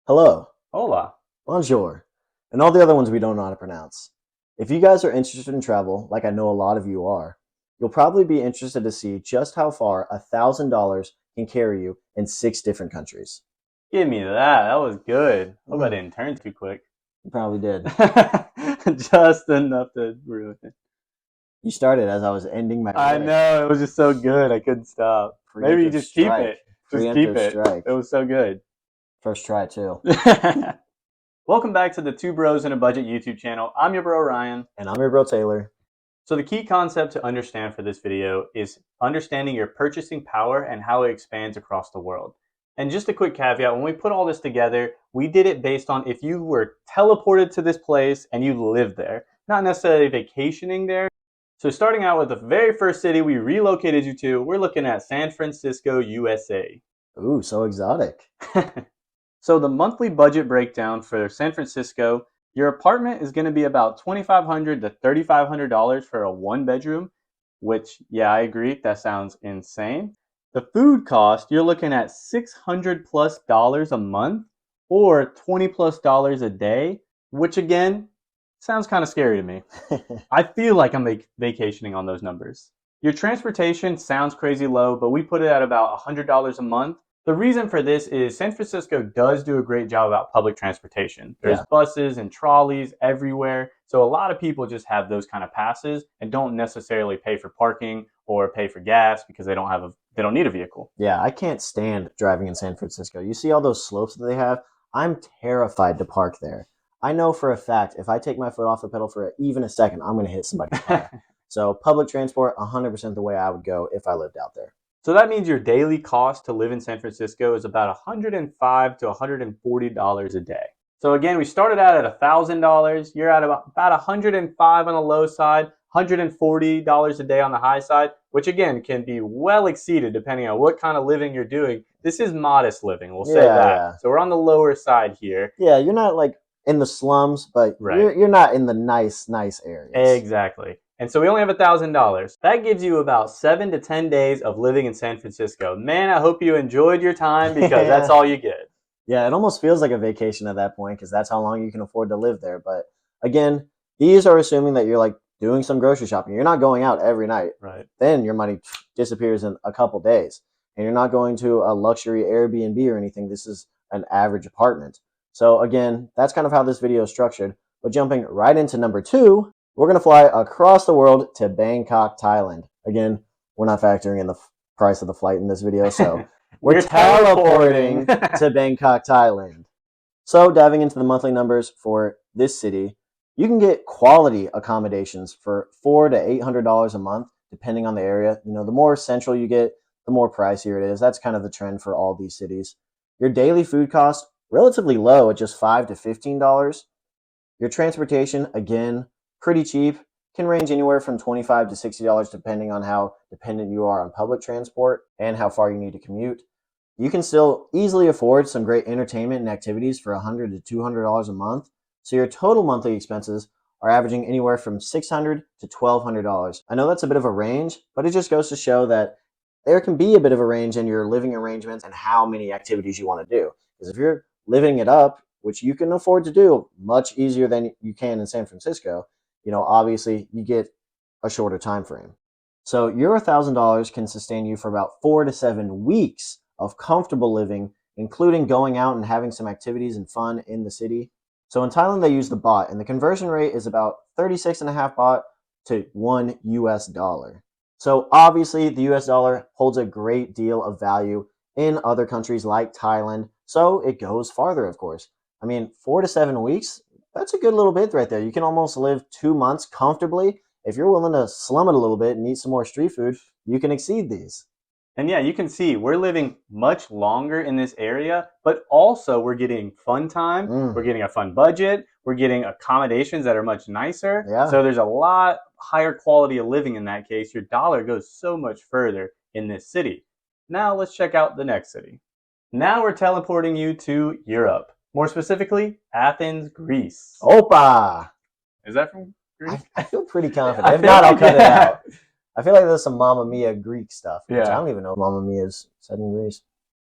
Hello, Hola. bonjour, and all the other ones we don't know how to pronounce. If you guys are interested in travel, like I know a lot of you are, you'll probably be interested to see just how far $1,000 can carry you in 6 different countries. Give me that. That was good. Hope I Mm, didn't turn too quick. you probably did. Just enough to ruin it. You started as I was ending my I rant. know. It was just so good. I couldn't stop. Maybe you Preemptive just keep strike. it. Just keep Preemptive it. strike. It was so good. First try, too. Welcome back to the Two Bros in a Budget YouTube channel. I'm your bro, Ryan. And I'm your bro, Taylor. So the key concept to understand for this video is understanding your purchasing power and how it expands across the world. And just a quick caveat, when we put all this together, we did it based on if you were teleported to this place and you lived there, not necessarily vacationing there. So starting out with the very first city we relocated you to, we're looking at San Francisco, USA. Ooh, so exotic. So the monthly budget breakdown for San Francisco, your apartment is going to be about $2,500 to $3,500 for a one bedroom, which, yeah, I agree, that sounds insane. The food cost, you're looking at $600+ a month or $20+ a day, which again sounds kind of scary to me. I feel like I'm vacationing on those numbers. Your transportation sounds crazy low, but we put it at about $100 a month. The reason for this is San Francisco does do a great job about public transportation. There's Yeah. buses and trolleys everywhere. So a lot of people just have those kind of passes and don't necessarily pay for parking or pay for gas because they don't need a vehicle. Yeah, I can't stand driving in San Francisco. You see all those slopes that they have? I'm terrified to park there. I know for a fact if I take my foot off the pedal for even a second, I'm going to hit somebody's car. So public transport, 100% the way I would go if I lived out there. So that means your daily cost to live in San Francisco is about $105 to $140 a day. So again, we started out at $1,000. You're at about $105 on the low side, $140 a day on the high side, which again can be well exceeded depending on what kind of living you're doing. This is modest living, we'll say Yeah, that. yeah. So we're on the lower side here. Yeah, you're not like in the slums, but Right. you're not in the nice areas. Exactly. And so we only have $1,000. That gives you about 7 to 10 days of living in San Francisco. Man, I hope you enjoyed your time because that's all you get. Yeah, it almost feels like a vacation at that point because that's how long you can afford to live there. But again, these are assuming that you're like doing some grocery shopping. You're not going out every night. Right. Then your money disappears in a couple days. And you're not going to a luxury Airbnb or anything. This is an average apartment. So again, that's kind of how this video is structured. But jumping right into number 2, we're going to fly across the world to Bangkok, Thailand. Again, we're not factoring in the price of the flight in this video, so we're teleporting to Bangkok, Thailand. So, diving into the monthly numbers for this city, you can get quality accommodations for $400 to $800 a month, depending on the area. You know, the more central you get, the more pricier it is. That's kind of the trend for all these cities. Your daily food cost relatively low at just $5 to $15. Your transportation, again, pretty cheap. Can range anywhere from $25 to $60 depending on how dependent you are on public transport and how far you need to commute. You can still easily afford some great entertainment and activities for $100 to $200 a month. So your total monthly expenses are averaging anywhere from $600 to $1,200. I know that's a bit of a range, but it just goes to show that there can be a bit of a range in your living arrangements and how many activities you want to do. Because if you're living it up, which you can afford to do much easier than you can in San Francisco, obviously you get a shorter time frame. So your $1,000 can sustain you for about 4 to 7 weeks of comfortable living, including going out and having some activities and fun in the city. So in Thailand, they use the baht, and the conversion rate is about 36.5 baht to $1. So obviously, the US dollar holds a great deal of value in other countries like Thailand, so it goes farther, of course. I mean, 4 to 7 weeks, that's a good little bit right there. You can almost live 2 months comfortably. If you're willing to slum it a little bit and eat some more street food, you can exceed these. And yeah, you can see we're living much longer in this area, but also we're getting fun time. Mm, We're getting a fun budget. We're getting accommodations that are much nicer. yeah. So there's a lot higher quality of living in that case. Your dollar goes so much further in this city. Now let's check out the next city. Now we're teleporting you to Europe. More specifically, Athens, Greece. Opa! Is that from Greece? I feel pretty confident. I If feel not, I'll like cut it yeah. out. I feel like there's some Mamma Mia Greek stuff, which I Yeah. don't even know if Mamma Mia is set in Greece.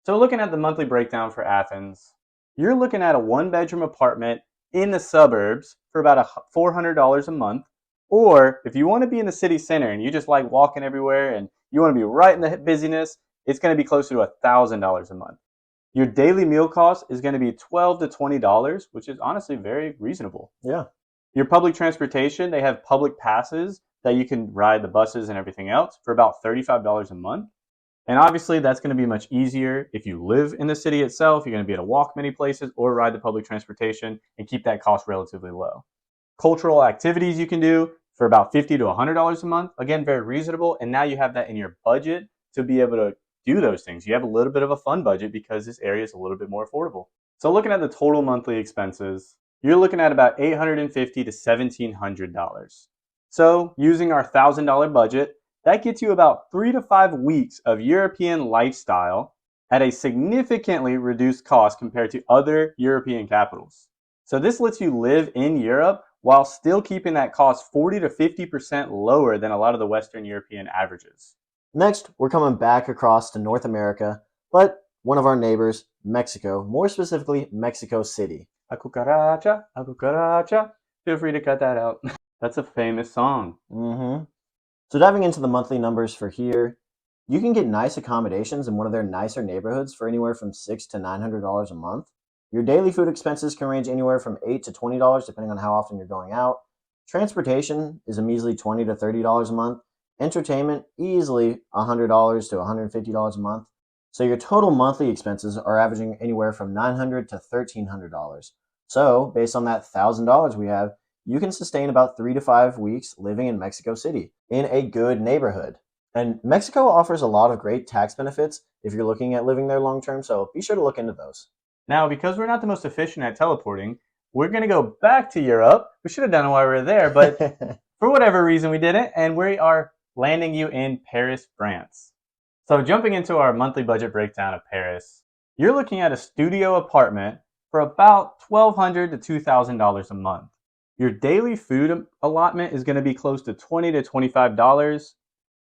So looking at the monthly breakdown for Athens, you're looking at a one-bedroom apartment in the suburbs for about $400 a month. Or if you want to be in the city center and you just like walking everywhere and you want to be right in the busyness, it's going to be closer to $1,000 a month. Your daily meal cost is going to be $12 to $20, which is honestly very reasonable. Yeah. Your public transportation, they have public passes that you can ride the buses and everything else for about $35 a month. And obviously, that's going to be much easier if you live in the city itself. You're going to be able to walk many places or ride the public transportation and keep that cost relatively low. Cultural activities you can do for about $50 to $100 a month. Again, very reasonable. And now you have that in your budget to be able to do those things. You have a little bit of a fun budget because this area is a little bit more affordable. So looking at the total monthly expenses, you're looking at about $850 to $1,700. So using our $1,000 budget, that gets you about 3 to 5 weeks of European lifestyle at a significantly reduced cost compared to other European capitals. So this lets you live in Europe while still keeping that cost 40 to 50% lower than a lot of the Western European averages. Next, we're coming back across to North America, but one of our neighbors, Mexico, more specifically Mexico City. A cucaracha, a cucaracha. Feel free to cut that out. That's a famous song. So diving into the monthly numbers for here, you can get nice accommodations in one of their nicer neighborhoods for anywhere from $600 to $900 a month. Your daily food expenses can range anywhere from $8 to $20 depending on how often you're going out. Transportation is a measly $20 to $30 a month. Entertainment, easily $100 to $150 a month. So your total monthly expenses are averaging anywhere from $900 to $1,300. So based on that $1,000 we have, you can sustain about 3 to 5 weeks living in Mexico City in a good neighborhood. And Mexico offers a lot of great tax benefits if you're looking at living there long term, so be sure to look into those. Now, because we're not the most efficient at teleporting, we're going to go back to Europe. We should have done it while we were there, but for whatever reason we didn't, and we are landing you in Paris, France. So jumping into our monthly budget breakdown of Paris, you're looking at a studio apartment for about $1,200 to $2,000 a month. Your daily food allotment is going to be close to $20 to $25.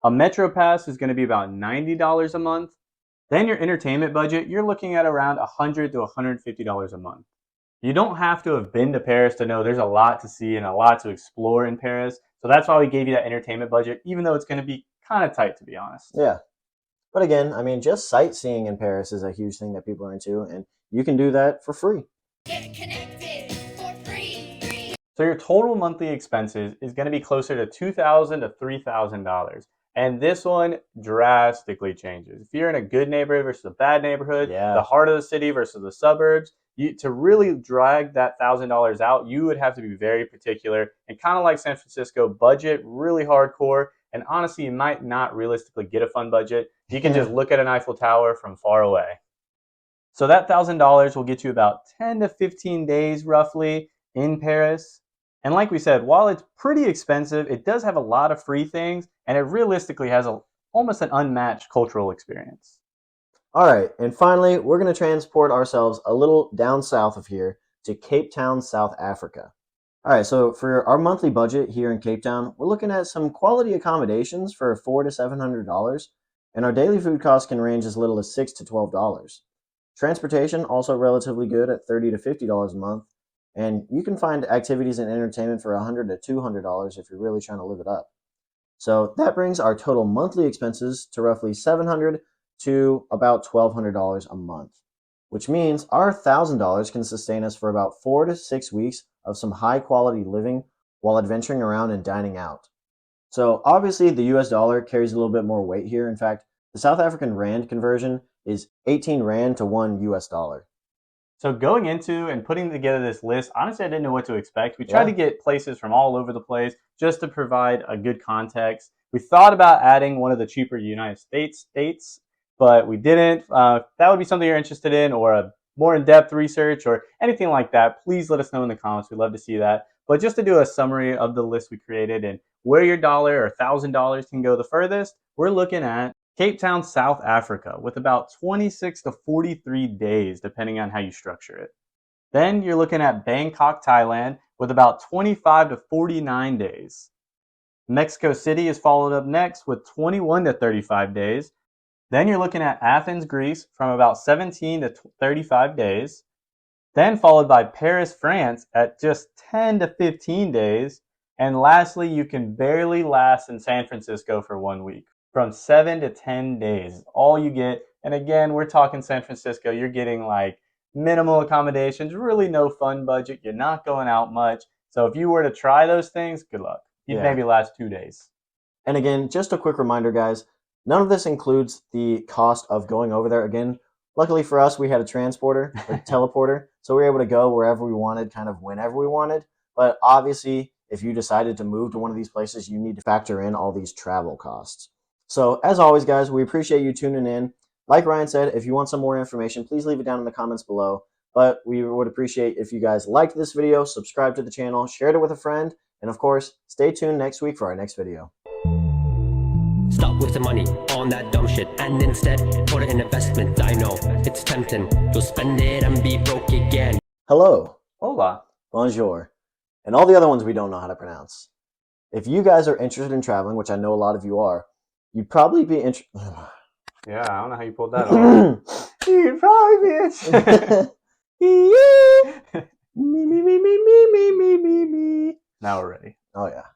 A Metro Pass is going to be about $90 a month. Then your entertainment budget, you're looking at around $100 to $150 a month. You don't have to have been to Paris to know there's a lot to see and a lot to explore in Paris. So that's why we gave you that entertainment budget, even though it's going to be kind of tight, to be honest. Yeah. But again, I mean, just sightseeing in Paris is a huge thing that people are into, and you can do that for free. Get connected for free. So your total monthly expenses is going to be closer to $2,000 to $3,000. And this one drastically changes. If you're in a good neighborhood versus a bad neighborhood, the heart of the city versus the suburbs, to really drag that $1,000 out, you would have to be very particular and kind of like San Francisco, budget really hardcore. And honestly, you might not realistically get a fun budget. You can just look at an Eiffel Tower from far away. So that $1,000 will get you about 10 to 15 days roughly in Paris. And like we said, while it's pretty expensive, it does have a lot of free things, and it realistically has almost an unmatched cultural experience. All right, and finally, we're going to transport ourselves a little down south of here to Cape Town, South Africa. All right, so for our monthly budget here in Cape Town, we're looking at some quality accommodations for $400 to $700, and our daily food costs can range as little as $6 to $12. Transportation also relatively good at $30 to $50 a month, and you can find activities and entertainment for $100 to $200 if you're really trying to live it up. So that brings our total monthly expenses to roughly $700 to about $1,200 a month, which means our $1,000 can sustain us for about 4 to 6 weeks of some high quality living while adventuring around and dining out. So obviously the US dollar carries a little bit more weight here. In fact, the South African rand conversion is 18 rand to $1. So going into and putting together this list, honestly, I didn't know what to expect. We tried to get places from all over the place just to provide a good context. We thought about adding one of the cheaper United States, but we didn't. If that would be something you're interested in, or a more in-depth research or anything like that, please let us know in the comments. We'd love to see that. But just to do a summary of the list we created and where your dollar or $1,000 can go the furthest, we're looking at Cape Town, South Africa, with about 26 to 43 days, depending on how you structure it. Then you're looking at Bangkok, Thailand, with about 25 to 49 days. Mexico City is followed up next with 21 to 35 days. Then you're looking at Athens, Greece, from about 17 to 35 days. Then followed by Paris, France at just 10 to 15 days. And lastly, you can barely last in San Francisco for 1 week. From 7 to 10 days is all you get. And again, we're talking San Francisco. You're getting like minimal accommodations, really no fun budget. You're not going out much. So if you were to try those things, good luck. You'd Yeah. maybe last 2 days. And again, just a quick reminder, guys, none of this includes the cost of going over there. Again, luckily for us, we had a transporter or teleporter, so we were able to go wherever we wanted, kind of whenever we wanted. But obviously, if you decided to move to one of these places, you need to factor in all these travel costs. So as always, guys, we appreciate you tuning in. Like Ryan said, if you want some more information, please leave it down in the comments below. But we would appreciate if you guys liked this video, subscribe to the channel, shared it with a friend, and of course, stay tuned next week for our next video. Stop wasting money on that dumb shit and instead put it in investment. I know it's tempting. You'll spend it and be broke again. Hello, Hola. bonjour, and all the other ones we don't know how to pronounce. If you guys are interested in traveling, which I know a lot of you are, you'd probably be interested. Yeah, I don't know how you pulled that off. You'd probably be interested. me. Now we're ready. Oh yeah.